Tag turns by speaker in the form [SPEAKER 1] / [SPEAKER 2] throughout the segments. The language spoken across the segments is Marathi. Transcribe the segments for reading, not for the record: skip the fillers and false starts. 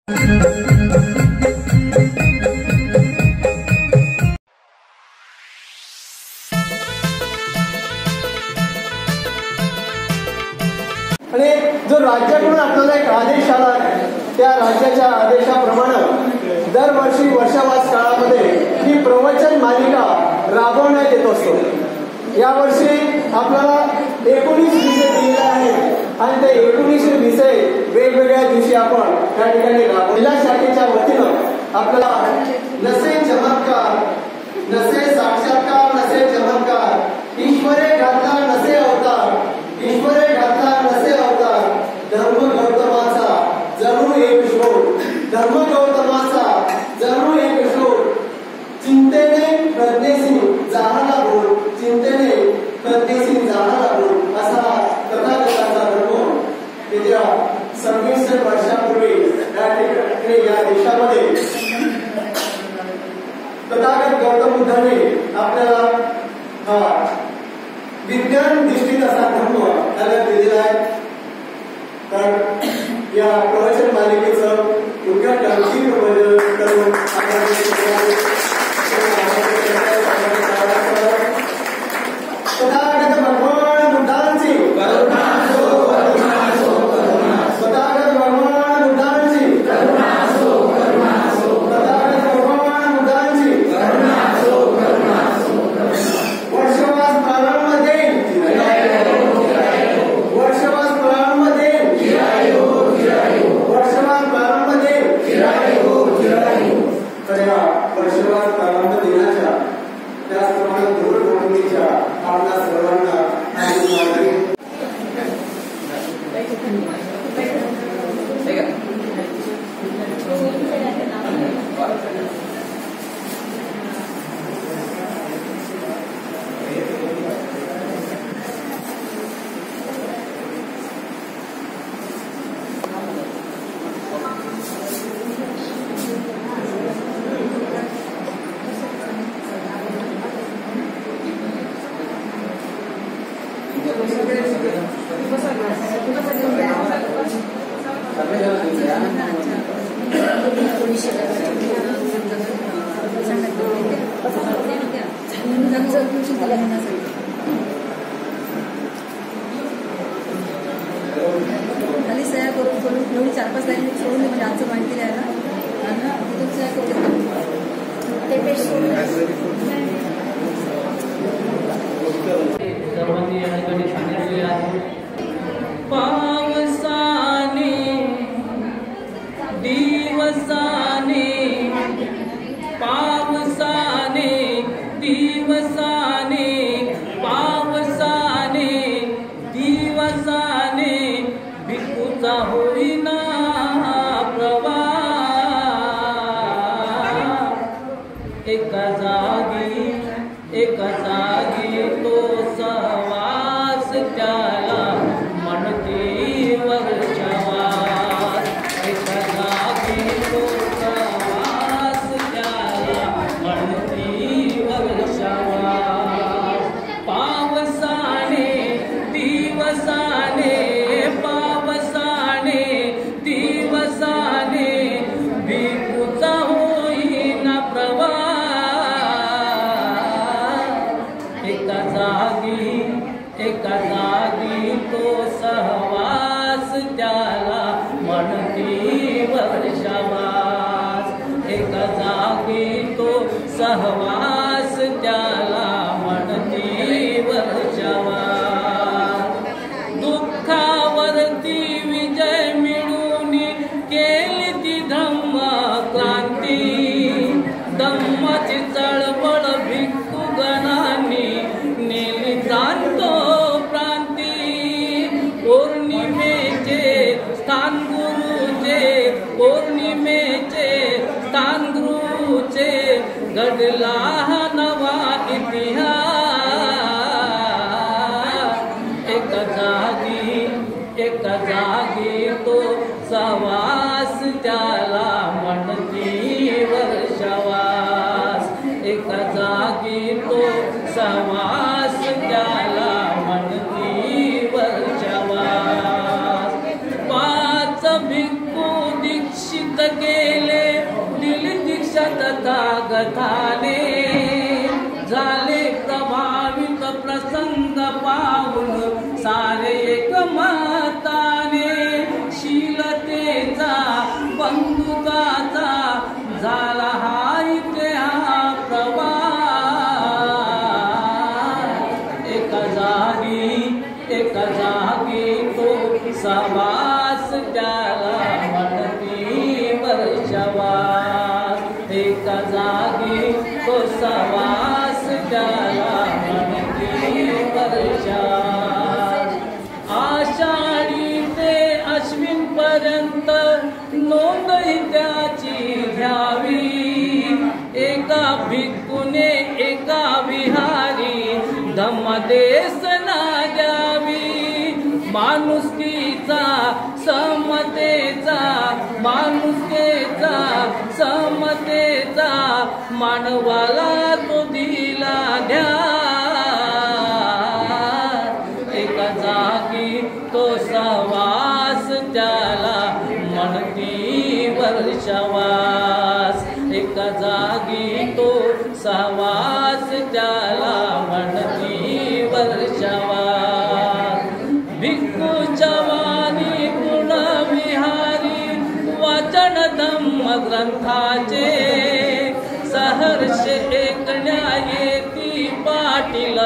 [SPEAKER 1] आणि जो राज्याकडून आपल्याला एक आदेश आला त्या राज्याच्या आदेशाप्रमाणे दरवर्षी वर्षावास काळामध्ये ही प्रवचन मालिका राबवण्यात येत असतो. यावर्षी आपल्याला 19 विषय दिलेले आहेत आणि ते 19 विषय वेगवेगळ्या दिवशी आपण त्या ठिकाणी जिल्हा शाखेच्या वतीनं आपल्याला नसे चमत्कार, नसे साक्षात्कार, नसे चमत्कार, ईश्वरे घातला नसे अवतार, ईश्वरे घातला नसे अवतार, धर्म गौतमाचा जणू एक शोध, धर्म गौतमाचा जणू एक शोध, चिंतेने प्रज्ञेशी जाणारा बोल, चिंतेने प्रज्ञेशी जाणारा बोल, असा तथागताचा धर्म येत्या 26 वर्षापूर्वी या देशामध्ये तथागत गौतम बुद्धाने आपल्याला विज्ञान दृष्टीत असा धर्म त्याला दिलेला आहे. तर या प्रवचन मालिकेचं उद्घाटन करून तथागत भगवान बुद्धांची
[SPEAKER 2] सहवास त्याला म्हणती वर्षावास. दुःखावरती विजय मिळून केली ती धम्म क्रांती. धम्माची चळवळ भिक्खुगणांनी नेली जाणतो प्रांती. पौर्णिमेचे स्थान गुरुचे, पौर्णिमेचे स्थान गुरुचे, घडला नवा इतिहास. एक जागी तो सहवास त्याला म्हणती वर्षावास. एक जागी तो सहवास त्याला म्हणती वर्षावास. 5 भिक्खू दीक्षित गेले दिली दीक्षा तथागताने झाले प्रभावित प्रसंग पाहून सारे एकमताने शीलतेचा बंधुताचा झाला हा इथे हा प्रवास एका जागी तो सहवास त्याला म्हणती वर्षवास एका जागी तो सहवास त्याला म्हणती वर्षवास आषाढी ते अश्विन पर्यंत नोंदही त्याची घ्यावी एका भिक्खूने एका विहारी धम्मदेश ना द्यावी माणुसकीचा समतेचा समतेचा मानवाला तो दिला द्या एका जागी तो सहवास त्याला म्हणती वर्षवास एका जागी तो सहवास त्याला म्हणती वर्षवास भिक्खूच्या वाणी गुणविहारी वाचन धम्म ग्रंथाचे सहर्ष ऐकण्या येती पाटील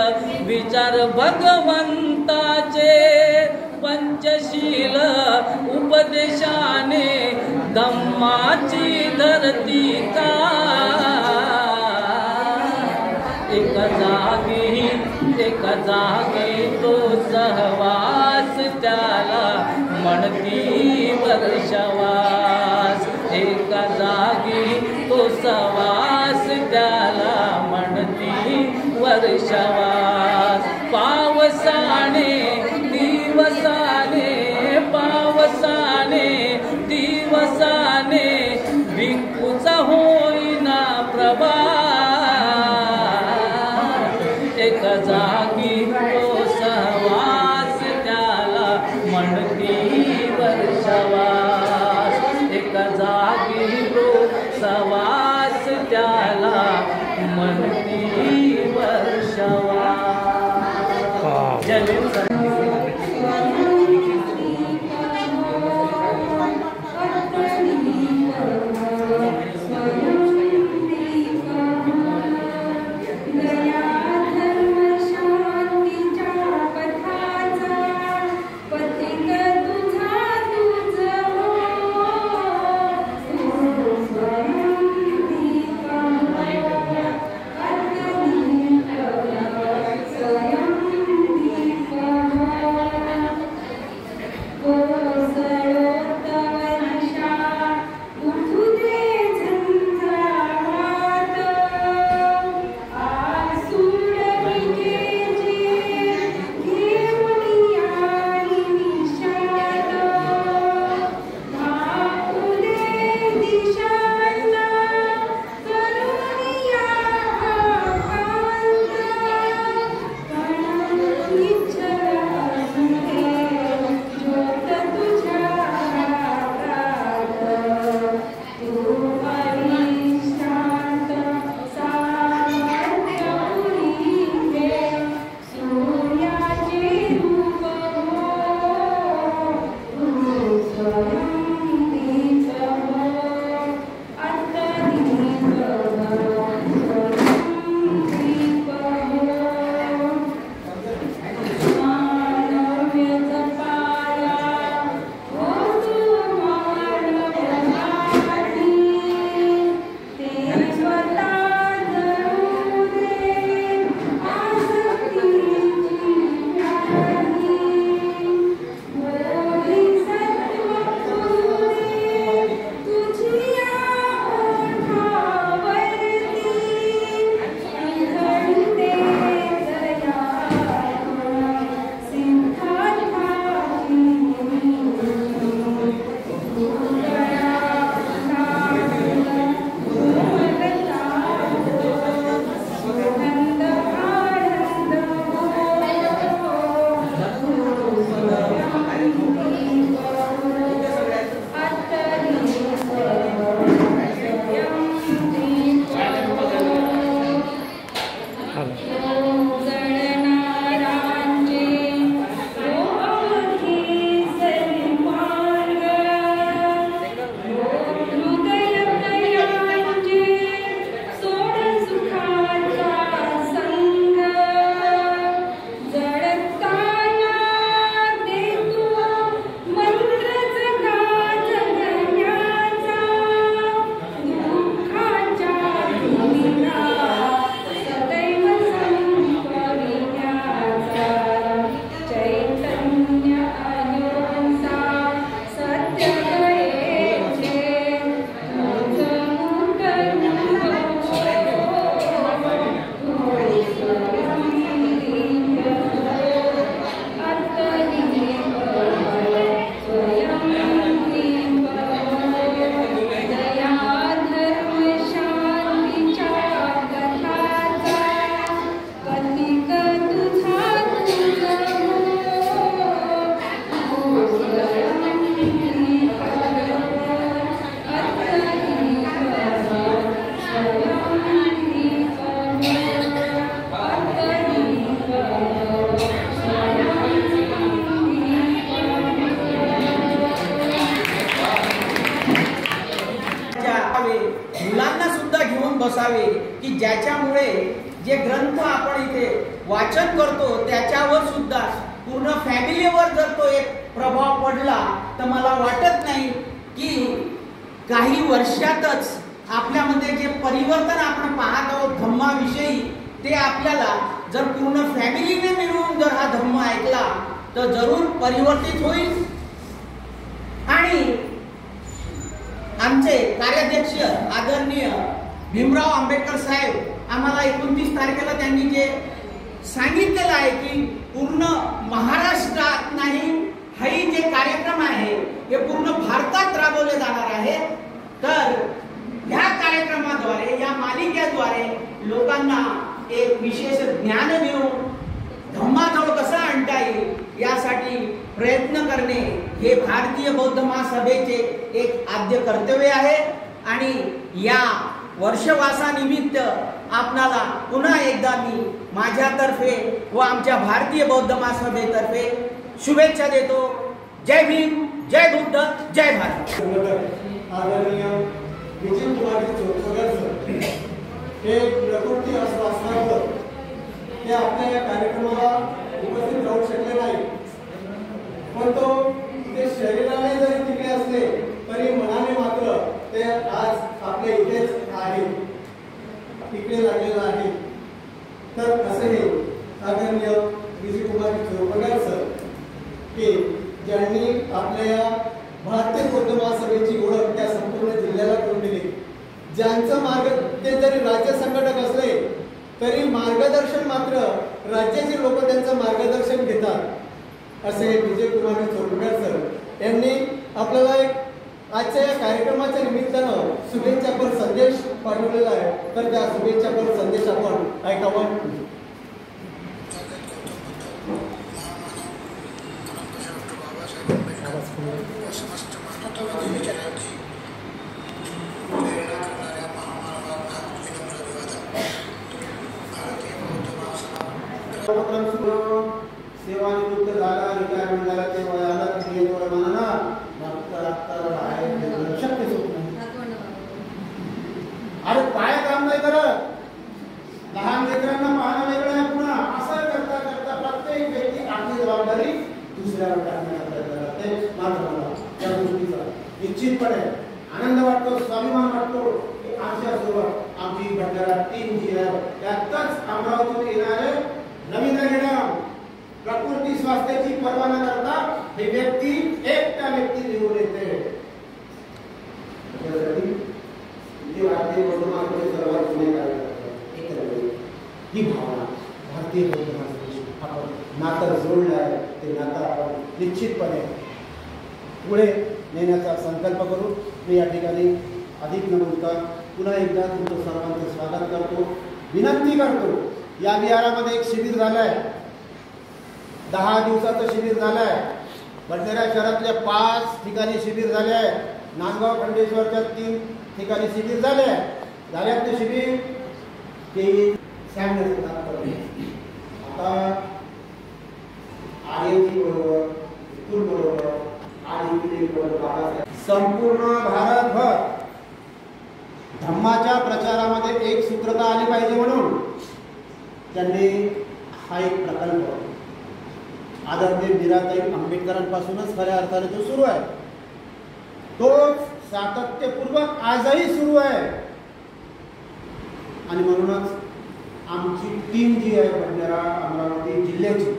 [SPEAKER 2] विचार भगवंताचे पंचशील उपदेशाने धम्माची धरती का एका जागी तो सहवास त्याला म्हणती वर्षवास एका जागी तो सहवास त्याला म्हणती वर्षवास पावसाने दिवसाने भिक्खूचा होईना प्रभास एका जागी तो सहवास त्याला म्हणती वर्षवास एका जागी तो सहवास त्याला म्हणती वर्षवास जय
[SPEAKER 3] बसावे, मुलांना सुद्धा घेऊन बसावे, की ज्याच्यामुळे जे ग्रंथ आपण इथे वाचन करतो त्याच्यावर सुद्धा पूर्ण फॅमिलीवर जर तो एक प्रभाव पडला तर मला वाटत नाही की काही वर्षातच आपल्यामध्ये जे परिवर्तन आपण पाहत आहोत धम्माविषयी ते आपल्याला जर पूर्ण फॅमिलीने मिळून जर हा धम्म ऐकला तर जरूर परिवर्तित होईल. आणि आमचे कार्याध्यक्ष आदरणीय भीमराव आंबेडकर साहेब आम्हाला 29 तारखेला त्यांनी जे सांगितलेलं आहे की पूर्ण महाराष्ट्रात नाही हे जे कार्यक्रम आहे हे पूर्ण भारतात राबवले जाणार आहे. तर ह्या कार्यक्रमाद्वारे या मालिकेद्वारे लोकांना एक विशेष ज्ञान देऊन धम्माजवळ कसं आणता येईल यासाठी प्रयत्न करणे हे भारतीय बौद्ध महासभेचे एक आद्य कर्तव्य आहे. आणि या वर्षवासानिमित्त आपणाला पुन्हा एकदा मी माझ्यातर्फे व आमच्या भारतीय बौद्ध महासभेतर्फे शुभेच्छा देतो. जय भीम, जय बुद्ध, जय भारत.
[SPEAKER 1] आदरणीय विजय कुमार चोरपगार सर हे प्रकृती असल्यावर ते आपल्या या कार्यक्रमाला उपस्थित राहू शकले नाही, पण तो ते शरीराने जरी तिकडे असले तरी मनाने मात्र ते आज आपल्या इथेच आहे, तिकडे लागलेलं आहे. तर असे हे आदरणीय विजय कुमार चोरपगार सर की ज्यांनी आपल्या या भारतीय बौद्ध महासभेची ओळख त्या संपूर्ण जिल्ह्याला करून दिली, ज्यांचं मार्ग ते जरी राज्य संघटक असले तरी मार्गदर्शन मात्र राज्याचे लोक त्यांचं मार्गदर्शन घेतात. असे विजय कुमार चोरपगार सर यांनी आपल्याला एक आजच्या या कार्यक्रमाच्या निमित्तानं शुभेच्छापर संदेश पाठवलेला आहे. तर त्या शुभेच्छापर संदेश आपण ऐकावा. सेवानिवृत्त झाला, रिटायरमेंट झाला ते वयाला म्हणा शक्यच होत नाही. अरे काय काम नाही करत, लहान लेकरांना पाहणं वेगळं आहे. पुन्हा असं करता करता प्रत्येक व्यक्ती आपली जबाबदारी दुसऱ्यावर टाकण्याचा प्रयत्न करते. मात्र मला या गोष्टीचा निश्चितपणे आनंद वाटतो, स्वाभिमान वाटतो की आमच्या सोबत आमची भंडारा टीम जी आहे त्यातच अमरावतीतून येणारे नवीन रेडम प्रकृती स्वास्थ्याची पर्वा न करता हे व्यक्ती एकटा व्यक्ती निवडून येते. जे भारतीय बौद्ध महासभेचे सर्वात जुने कार्यकर्ते ही भावना भारतीय बौद्ध महासभेशी आपण नातं जोडलं आहे. ते नातं आपण निश्चितपणे पुढे नेण्याचा संकल्प करू. मी या ठिकाणी अधिक न बोलता पुन्हा एकदा तुमचं सर्वांचं स्वागत करतो, विनंती करतो. या विहारामध्ये एक शिबिर झालं आहे, 10 दिवसाचं शिबिर झालं आहे. भंडारा शहरातल्या 5 ठिकाणी शिबिर झाले आहे. नांदगाव खंडेश्वरच्या 3 ठिकाणी शिबिर झाले आहे. झाल्यातले शिबिर ते आता आर्यजी बरोबर स्कूल बरोबर आणि संपूर्ण भारतभर धम्माच्या प्रचारामध्ये एक सूत्रता आली पाहिजे म्हणून त्यांनी हा एक प्रकल्प आदरणीय मीराताई आंबेडकरांपासूनच खऱ्या अर्थाने तो सुरू आहे. तो सातत्यपूर्वक आजही सुरू आहे. आणि म्हणूनच आमची टीम जी आहे भंडारा अमरावती जिल्ह्याची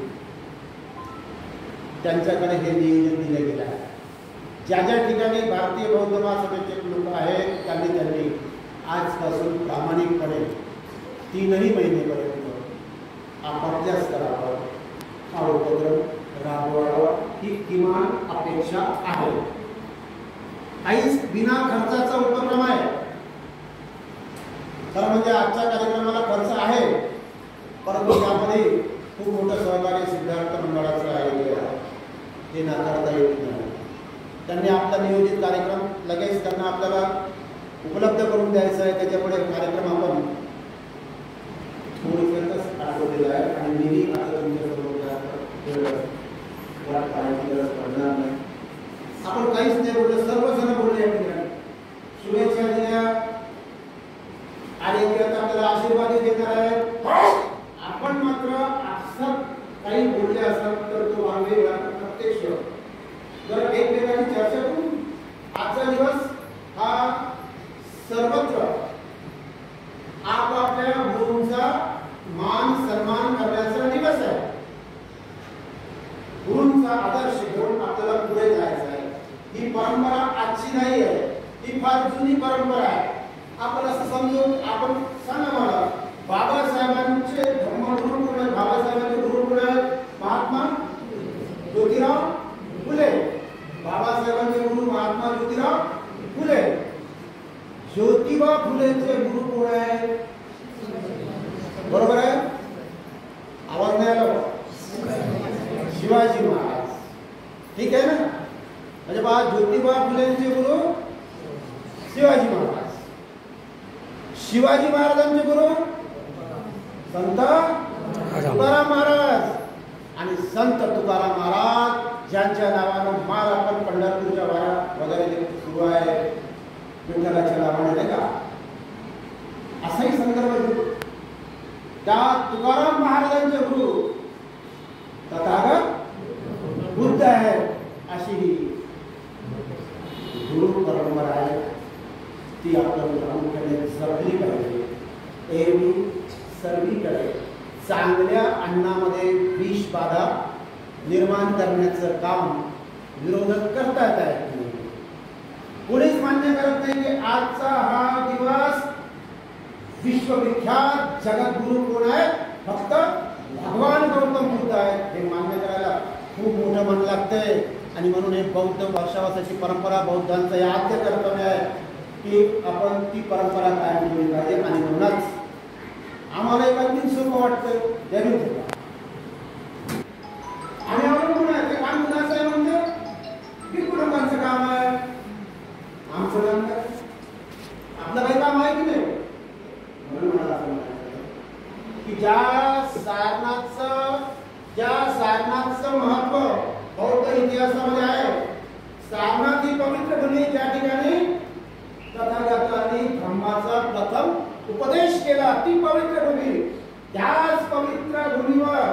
[SPEAKER 1] त्यांच्याकडे हे नियोजन दिले गेलं आहे. ज्या ज्या ठिकाणी भारतीय बौद्ध महासभेचे लोक आहेत त्यांनी आजपासून प्रामाणिकपणे 3 महिनेपर्यंत आपापल्याच करावा, हा उपक्रम राबवावा ही किमान अपेक्षा आहे. काहीच बिना खर्चाचा उपक्रम आहे. खरं म्हणजे आजच्या कार्यक्रमाला खर्च आहे, परंतु त्यामध्ये खूप मोठं सहकार्य सिद्धार्थ मंडळाचं आहे, ते नाकारता येत नाही. त्यांनी आपला नियोजित कार्यक्रम लगेच त्यांना आपल्याला उपलब्ध करून द्यायचा आहे. त्याच्यामुळे कार्यक्रम आपण थोडक्यातच आठवलेला आहे आणि मीही आता तुमच्यासमोर वाट पाहण्याची गरज पडणार नाही. आपण काहीच नाही बोललो, सर्वजण बोलले या ठिकाणी. शुभेच्छा दिल्या,
[SPEAKER 4] सर्वत्र आपापल्या गुरूंचा मान सन्मान करण्याचा दिवस आहे. गुरूंचा आदर्श घेऊन आपल्याला पुढे जायचं आहे. ही परंपरा आजची नाही आहे, ही फार जुनी परंपरा आहे. आपण असं समजून आपण सांगा मला, बाबासाहेबांचे धर्मगुरू कोण आहेत? बाबासाहेबांचे गुरु कोण आहेत? महात्मा ज्योतिराव फुले. बाबासाहेबांचे गुरु महात्मा ज्योतिराव फुले. ज्योतिबा फुलेंचे गुरु कोण आहेत? बरोबर आहे? आवाज नाही आला? शिवाजी महाराज. ठीक आहे ना? म्हणजे बा ज्योतिबा फुलेंचे गुरु शिवाजी महाराज. शिवाजी महाराजांचे गुरु संत तुकाराम महाराज. आणि संत तुकाराम महाराज ज्यांच्या नावानं माल आपण पंढरपूरच्या वारा वगैरे सुरू आहे, विठ्ठलाच्या नावाने नाही का, असाही संदर्भ घेऊ. त्या तुकाराम महाराजांचे गुरु तथागत बुद्ध आहे. अशी गुरु परंपरा आहे, ती आपण प्रामुख्याने जपली पाहिजे. एरवी सर्वीकडे चांगल्या अन्नामध्ये विष बाधा निर्माण करण्याचं काम विरोधक करतात आहे. कोणीच मान्य करत नाही की आजचा हा दिवस विश्वविख्यात जगद्गुरु कोण आहे? फक्त भगवान गौतम बुद्ध आहेत. हे मान्य करायला खूप मोठं मन लागतंय. आणि म्हणून हे बौद्ध वर्षावासाची परंपरा बौद्धांचं हे आद्य कर्तव्य आहे की आपण ती परंपरा कायम ठेवली पाहिजे. आणि म्हणूनच आम्हाला एक अगदी सोपं वाटतं जरूर. आणि अवलंबून आहे ते काम कुणाचं आहे? म्हणजे की कुटुंबाचं काम आहे, आमचं काम काय, आपलं काही काम आहे की नाही? म्हणून मला असं म्हणायचं की ज्या सारनाथचं महत्व बौद्ध इतिहासामध्ये आहे. सारनाथ ही पवित्र भूमी, ज्या ठिकाणी तथागतांनी धर्माचा प्रथम उपदेश केला, ती पवित्र भूमी. त्याच पवित्र भूमीवर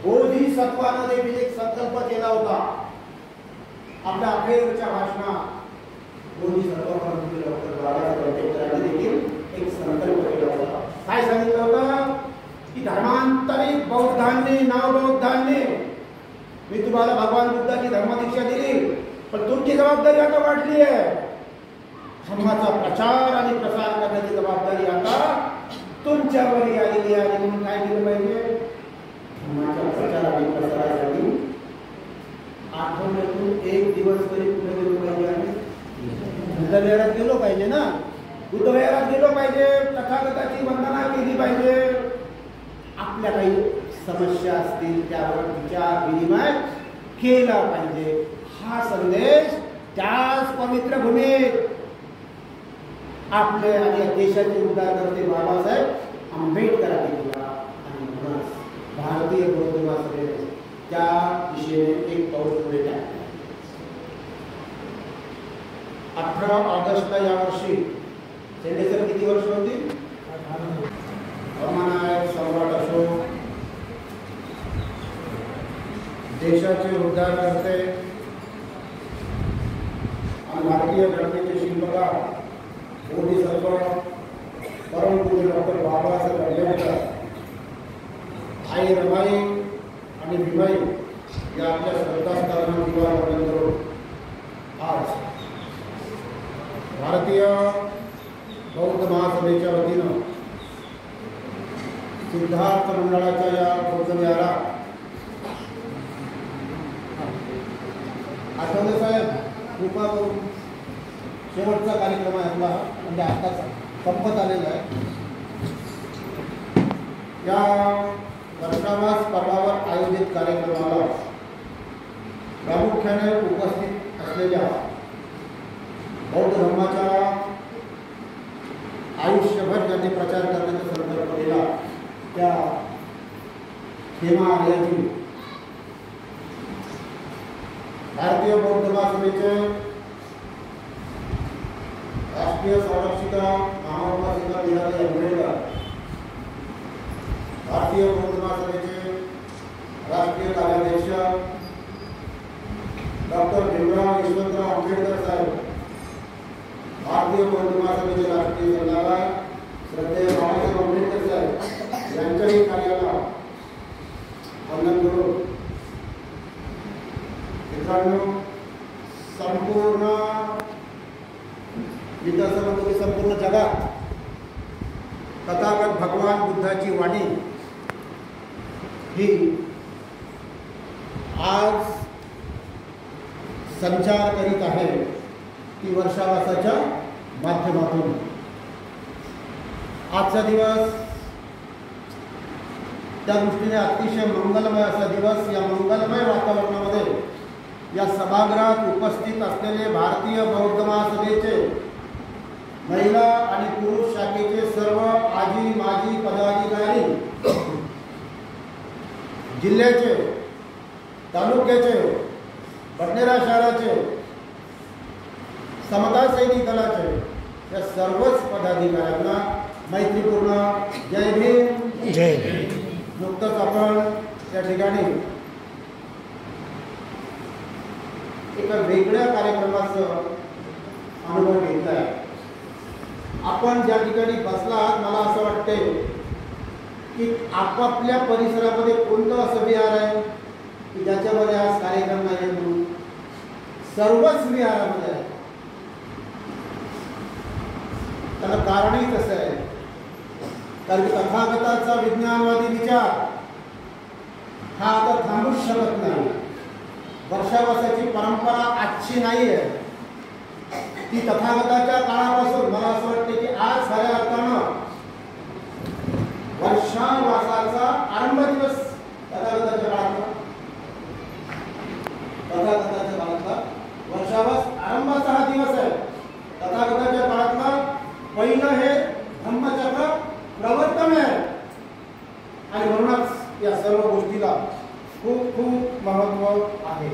[SPEAKER 4] बोधिसत्वानं देखील एक संकल्प केला होता. आपल्या अखेरच्या भाषणात बोधिसत्वानं डॉक्टर बाबासाहेब आंबेडकरांनी देखील एक संकल्प केला होता. काय सांगितलं होतं की धर्मांतरित बौद्धांनी, नवबौद्धांनी, मी तुम्हाला भगवान बुद्धाची धर्मदीक्षा दिली, पण तुमची जबाबदारी आता वाढली आहे. धर्माचा प्रचार आणि प्रसार करण्याची जबाबदारी आता तुमच्यावर आलेली आहे. म्हणून काय केलं पाहिजे? धर्माच्या प्रचार आणि प्रसारासाठी आठवड्यातून एक दिवस तरी कुठे गेलो पाहिजे? आणि बुद्धविहारात गेलो पाहिजे ना. बुद्धविहारात गेलो पाहिजे, तथागताची वंदना केली पाहिजे. आपल्या काही समस्या असतील त्यावर विचार विनिमय केला पाहिजे. हा संदेश त्याच पवित्र भूमीत आपले आणि देशाचे उद्धारकर्ते बाबासाहेब आंबेडकरांनी दिला. आणि म्हणूनच भारतीय बौद्ध महासभेने त्या दिशेने एक पाऊल पुढे टाकले. 18 ऑगस्टला यावर्षी सेंडेसर किती वर्ष होती? अमानायक सम्राट अशोक, देशाचे उद्धारकर्ते आणि भारतीय घटनेचे शिल्पकार बोधिसत्व परमपूज्य डॉक्टर बाबासाहेब आंबेडकर, आई रमाई आणि भीमाई या आपल्या श्रद्धास्थानांना दिवाळी करून आज भारतीय बौद्ध महासभेच्या वतीनं सिद्धार्थ मंडळाच्या या बौद्धविहारात आठवले साहेब कृपा करून शेवटचा कार्यक्रम आहे आपला, म्हणजे आताच संपत आलेला आहे. या वर्षावास पर्वावर आयोजित कार्यक्रमाला प्रामुख्याने उपस्थित असलेल्या बौद्ध धर्माच्या आयुष्यभर ज्यांनी प्रचार करण्याचा संकल्प केला त्या हेमा आर्याजी, भारतीय बौद्ध महासभेचे राष्ट्रीय संरक्षिका महाउपासिका मीराबाई आंबेडकर, भारतीय बौद्ध महासभेचे राष्ट्रीय कार्याध्यक्ष डॉक्टर भीमराव यशवंतराव आंबेडकर साहेब, भारतीय बौद्ध महासभेचे राष्ट्रीय सल्लागार श्रद्धेय बाबासाहेब आंबेडकर साहेब यांच्याही कार्याला वंदन करून मित्रांनो, संपूर्ण संपूर्ण जगात तथागत भगवान बुद्धाची वाणी ही आज संचार करीत आहे ती वर्षावासाच्या माध्यमातून. आजचा दिवस त्या दृष्टीने अतिशय मंगलमय असा दिवस. या मंगलमय वातावरणामध्ये या सभागृहात उपस्थित असलेले भारतीय बौद्ध महासभेचे महिला आणि पुरुष शाखेचे सर्व आजी माजी पदाधिकारी, जिल्ह्याचे, तालुक्याचे, बडनेरा शहराचे, समता सैनिक दलाचे या सर्वच पदाधिकाऱ्यांना मैत्रीपूर्ण जय भीम.
[SPEAKER 5] जय भीम.
[SPEAKER 4] नुकतंच आपण त्या ठिकाणी एका वेगळ्या कार्यक्रमाचा अनुभव घेतला आहे. आपण ज्या ठिकाणी बसला आहात, मला असं वाटते की आपापल्या परिसरामध्ये कोणतं असं विहार आहे की ज्याच्यामध्ये आज कार्यक्रम नाही म्हणून सर्वच विहारामध्ये आहे. त्याला कारणही कसं आहे, कारण तथागताचा विज्ञानवादी विचार हा आता थांबूच शकत नाही. वर्षावासाची परंपरा आजची नाही आहे, ती तथागताच्या काळापासून मला असं वाटते की आज खऱ्या अर्थानं वर्षावासाचा आरंभ दिवस तथागताच्या काळातला वर्षावास आरंभाचा हा दिवस आहे. तथागताच्या काळातला पहिलं हे धम्मचक्र प्रवर्तन आहे आणि म्हणूनच या सर्व गोष्टीला खूप खूप महत्त्व आहे.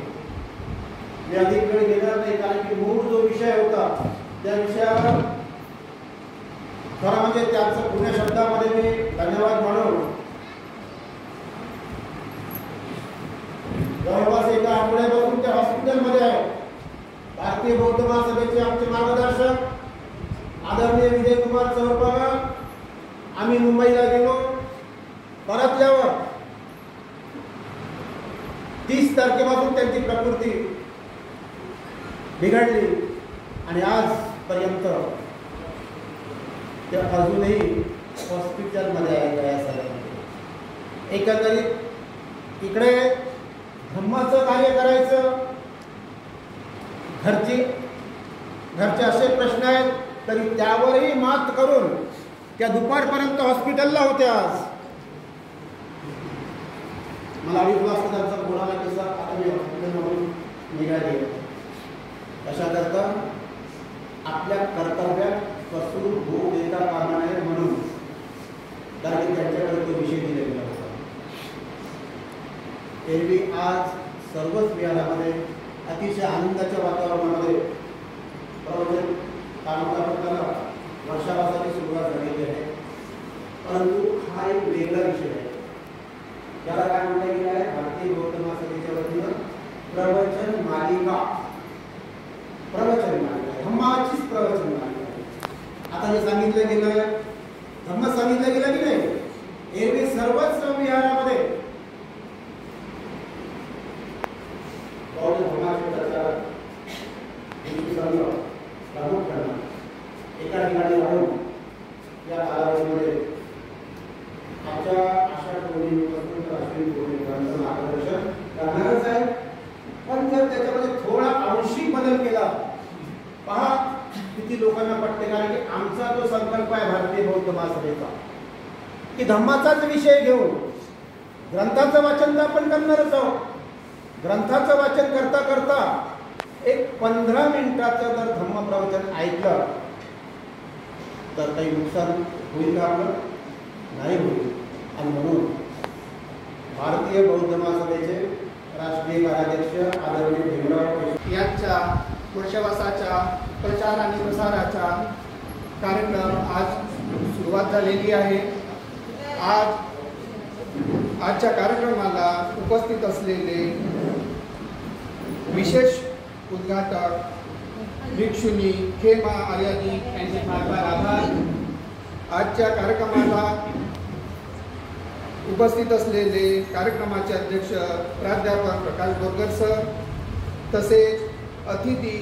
[SPEAKER 4] मी अधिक वेळ घेणार नाही, कारण की मूळ जो विषय होता त्या विषयावर खरं म्हणजे त्याचं पुण्य शब्दामध्ये मी धन्यवाद म्हणून जवळपास एका आठवड्यापासून त्या हॉस्पिटलमध्ये आहे. भारतीय बौद्ध महासभेचे आमचे मार्गदर्शक आदरणीय विजय कुमार चौरपाकर, आम्ही मुंबईला गेलो. परतल्यावर 30 तारखेपासून त्यांची प्रकृती बिघडली आणि आजपर्यंत ते अजूनही हॉस्पिटलमध्ये आहे. एकंदरीत इकडे धम्माचं कार्य करायचं, घरचे असे प्रश्न आहेत तरी त्यावरही मात करून त्या दुपारपर्यंत हॉस्पिटलला होत्या. आज मला 2:30 वाजता त्यांचा बोलायला कसा आता मी हॉस्पिटलमधून निघाले. अशा करता आपल्या कर्तव्यात कसूर होऊ देता कामा नये म्हणून, कारण त्यांच्याकडे तो विषय दिलेला होता. एरवी आज सर्वच विहारामध्ये अतिशय आनंदाच्या वातावरणामध्ये वर्षावासाची सुरुवात झालेली आहे. परंतु हा एक वेगळा विषय आहे, ज्याला काय म्हटलं गेलं आहे, भारतीय बौद्ध महासभेच्या वतीनं प्रवचन मालिका, धम्माचीच प्रवचन मालिका. आता जे सांगितलं गेलं, धम्म सांगितलं गेलं की नाही, एरवी सर्वच विहारामध्ये बौद्ध धर्माचे प्रचारक प्रामुख्यानं एका ठिकाणी राहून या कालावधीमध्ये आमच्या आषाढ पौर्णिमेपासून तर अश्विनी पौर्णिमेपर्यंत मार्गदर्शन करणारच आहे. पण जर त्याच्यामध्ये थोडा आंशिक बदल केला, पहा किती लोकांना पटते. कारण की आमचा जो संकल्प आहे भारतीय बौद्ध महासभेचा की धम्माचाच विषय घेऊन ग्रंथाचं वाचन तर आपण करणारच आहोत. ग्रंथाचं वाचन करता करता एक 15 मिनिटाचं जर धम्म प्रवचन ऐकलं तर काही नुकसान होईल का? आपलं नाही होईल. आणि म्हणून भारतीय बौद्ध महासभेचे राष्ट्रीय कार्याध्यक्ष आदरणीय भीमराव
[SPEAKER 6] यांच्या वर्षावासाच्या प्रचार आणि प्रसाराचा कार्यक्रम आज सुरुवात झालेली आहे. आजच्या कार्यक्रमाला उपस्थित असलेले विशेष उद्घाटक भिक्षुनी खेमा आर्यानी यांचे फार फार आभार. आजच्या कार्यक्रमाला उपस्थित असलेले कार्यक्रमाचे अध्यक्ष प्राध्यापक प्रकाश बोरकर सर, तसेच अतिथी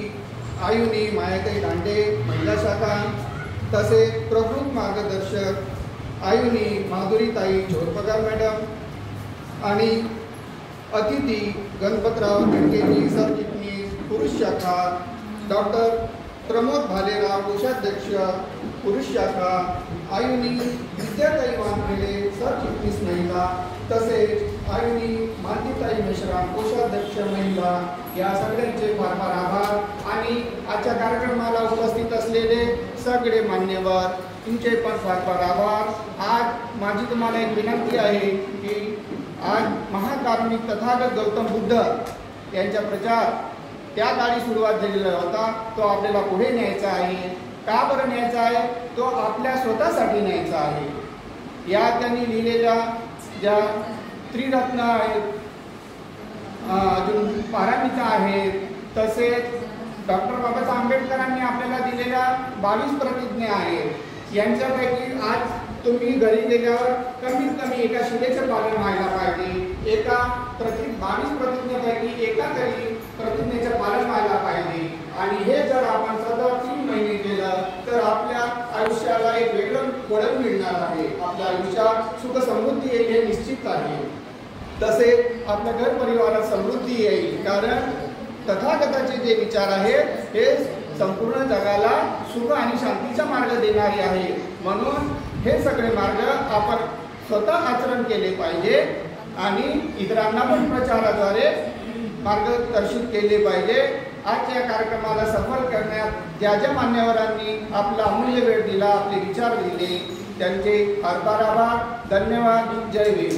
[SPEAKER 6] आयुनी मायाताई दांडे महिला शाखा, तसेच प्रमुख मार्गदर्शक आयुनी माधुरीताई झोरपगार मॅडम आणि अतिथी गणपतराव बेडकेजी सरचिटणीस पुरुष शाखा, डॉक्टर प्रमोद भालेराव कोषाध्यक्ष पुरुष शाखा, आयुनी विद्याताई वानखेडे सरचिटणीस महिला, तसेच आयुनी मालतीताई मेश्राम कोषाध्यक्ष महिला, या सगळ्यांचे फार फार आभार. आणि आजच्या कार्यक्रमाला उपस्थित असलेले सगळे मान्यवर तुमचे पण फार फार आभार. आज माझी तुम्हाला एक विनंती आहे की आज महाकारुणिक तथागत गौतम बुद्ध यांचा प्रचार त्या काळी सुरुवात झालेला होता, तो आपल्याला पुढे न्यायचा आहे. का बरं न्यायचा आहे? तो आपल्या स्वतःसाठी न्यायचा आहे. या त्यांनी लिहिलेल्या ज्या त्रिरत्न आहेत, अजून पारामिता आहेत, तसेच डॉक्टर बाबासाहेब आंबेडकरांनी आपल्याला दिलेल्या 22 प्रतिज्ञा आहेत. यांच्यापैकी आज तुम्ही घरी गेल्यावर कमीत कमी एका शिलेचं पालन व्हायला पाहिजे. एका 22 प्रतिज्ञेपैकी एका तरी प्रतिज्ञेचं पालन व्हायला पाहिजे. आणि हे जर आपण सतत 3 महिने केलं तर आपल्या आयुष्याला एक वेगळं वळण मिळणार आहे. आपल्या आयुष्यात सुख समृद्धी येईल हे निश्चित आहे. तसेच आपल्या घर परिवारात समृद्धी येईल, कारण तथागताचे जे विचार आहेत हे संपूर्ण जगाला सुख आणि शांतीचा मार्ग देणारे आहे. म्हणून हे सगळे मार्ग आपण स्वतः आचरण केले पाहिजे आणि इतरांना पण प्रचाराद्वारे मार्गदर्शित केले पाहिजे. आजच्या कार्यक्रमाला सफल करण्यात ज्या ज्या मान्यवरांनी आपला अमूल्य वेळ दिला, आपले विचार दिले, त्यांचे फार फार आभार. धन्यवाद. जय भीम.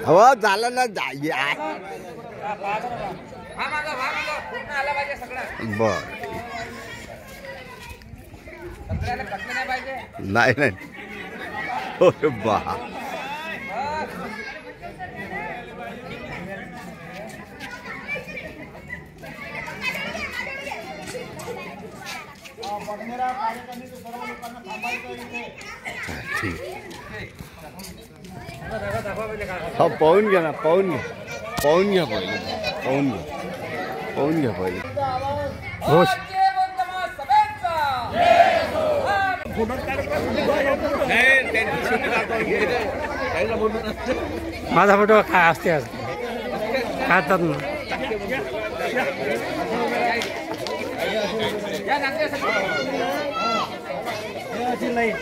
[SPEAKER 5] हो झालं ना बर नाही नाही हो बा हा पाहून घ्या ना, पाहून घ्या पहिले, पाहून घ्या पहिले. घोष
[SPEAKER 7] माझा फोटो काय असते आज खातात ना.
[SPEAKER 1] नाही